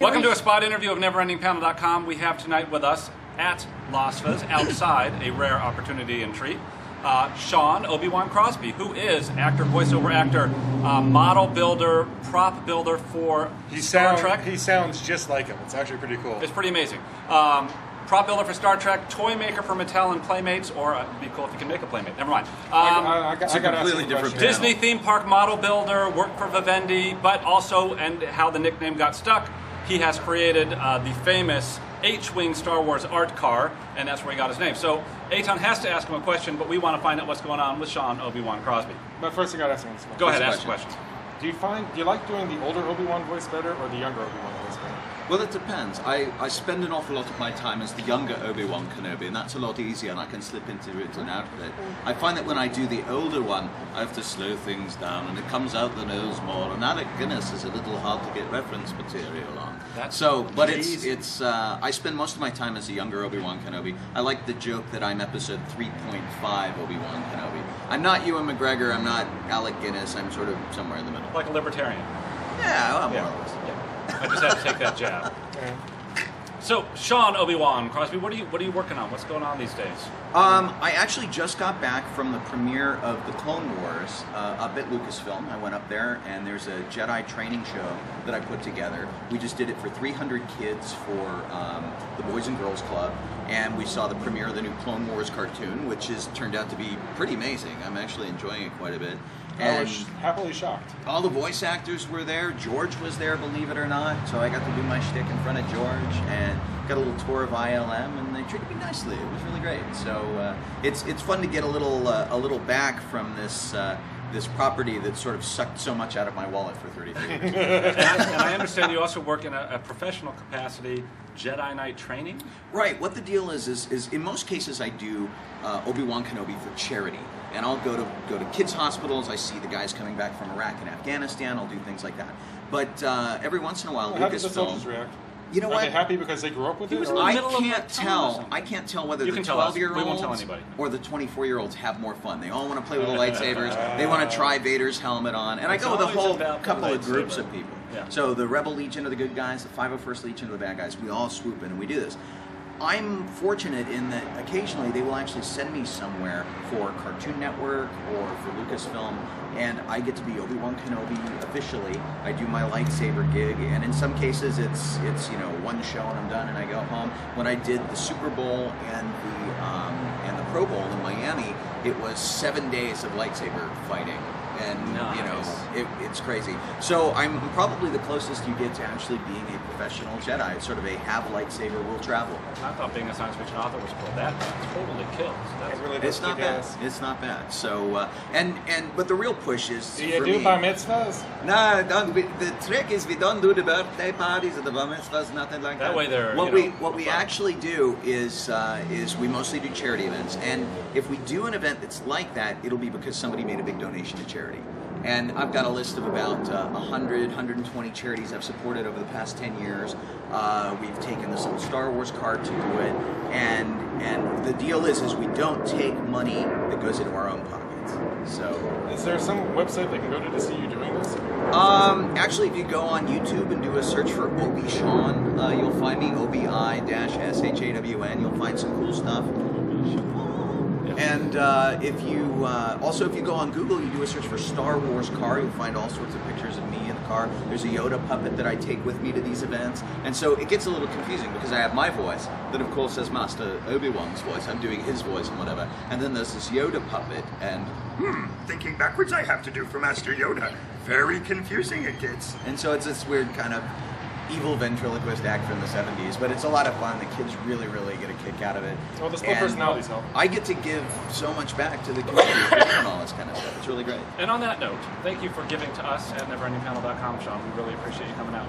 Welcome to a spot interview of NeverEndingPanel.com. We have tonight with us at Las Vegas, outside, a rare opportunity and treat, Shawn Obi-Wan Crosby, who is actor, voiceover actor, model builder, prop builder for Star Trek. He sounds just like him. It's actually pretty cool. It's pretty amazing. Prop builder for Star Trek, toy maker for Mattel and Playmates, or it'd be cool if you can make a Playmate. Never mind. I got completely different Disney theme park model builder, worked for Vivendi, but also, and how the nickname got stuck, he has created the famous H-Wing Star Wars art car, and that's where he got his name. So Aton has to ask him a question, but we want to find out what's going on with Shawn Obi-Wan Crosby. But first I got to ask him this one. Go ahead, ask the question. Do you like doing the older Obi-Wan voice better or the younger Obi-Wan voice better? Well, it depends. I spend an awful lot of my time as the younger Obi-Wan Kenobi, and that's a lot easier, and I can slip into it and out of it. I find that when I do the older one, I have to slow things down, and it comes out the nose more, and Alec Guinness is a little hard to get reference material on. I spend most of my time as a younger Obi-Wan Kenobi. I like the joke that I'm episode 3.5 Obi-Wan Kenobi. I'm not Ewan McGregor, I'm not Alec Guinness, I'm sort of somewhere in the middle. Like a libertarian. Yeah, well, more or less. Yeah. I just had to take that jab. Yeah. So, Shawn Obi-Wan Crosby, what are you working on? What's going on these days? I actually just got back from the premiere of the Clone Wars up at Lucasfilm. I went up there, and there's a Jedi training show that I put together. We just did it for 300 kids for the Boys and Girls Club, and we saw the premiere of the new Clone Wars cartoon, which has turned out to be pretty amazing. I'm actually enjoying it quite a bit. I was happily shocked. All the voice actors were there. George was there, believe it or not. So I got to do my shtick in front of George and got a little tour of ILM, and they treated me nicely. It was really great. So it's fun to get a little back from this this property that sort of sucked so much out of my wallet for 33 years. And I understand you also work in a professional capacity, Jedi Knight training? Right. What the deal is in most cases I do Obi-Wan Kenobi for charity. And I'll go to kids' hospitals. I see the guys coming back from Iraq and Afghanistan. I'll do things like that. But every once in a while, how did the soldiers react? You know Are what? they happy because they grew up with it? I can't tell whether the 12-year-olds or the 24-year-olds have more fun. They all want to play with the lightsabers. They want to try Vader's helmet on. And I go with a whole couple of groups of people. Yeah. So the Rebel Legion are the good guys, the 501st Legion are the bad guys. We all swoop in and we do this. I'm fortunate in that occasionally they will actually send me somewhere for Cartoon Network or for Lucasfilm, and I get to be Obi-Wan Kenobi officially. I do my lightsaber gig, and in some cases it's one show and I'm done and I go home. When I did the Super Bowl and the Pro Bowl in Miami, it was 7 days of lightsaber fighting. And it's crazy. So I'm probably the closest you get to actually being a professional Jedi. It's sort of a have lightsaber will travel. I thought being a science fiction author was cool. That totally kills. It's not bad. It's not bad. So but the real push is. Do you do bar mitzvahs? No, don't. The trick is we don't do the birthday parties or the bar mitzvahs, nothing like that. That way they're. What we actually do is we mostly do charity events, and if we do an event that's like that, it'll be because somebody made a big donation to charity. And I've got a list of about 120 charities I've supported over the past 10 years. We've taken this little Star Wars card to do it, and the deal is we don't take money that goes into our own pockets. So, is there some website they can go to see you doing this? Actually, if you go on YouTube and do a search for Obi Shawn, you'll find me, OBI-SHAWN. You'll find some cool stuff. And if you go on Google, you do a search for Star Wars car, you'll find all sorts of pictures of me in the car. There's a Yoda puppet that I take with me to these events. And so it gets a little confusing because I have my voice that of course says Master Obi-Wan's voice. I'm doing his voice and whatever. And then there's this Yoda puppet and thinking backwards I have to do for Master Yoda. Very confusing it gets. And so it's this weird kind of evil ventriloquist act from the 70s, but it's a lot of fun. The kids really, really get a kick out of it. Well, the split personalities help. I get to give so much back to the community and all this kind of stuff. It's really great. And on that note, thank you for giving to us at NeverEndingPanel.com, Shawn. We really appreciate you coming out.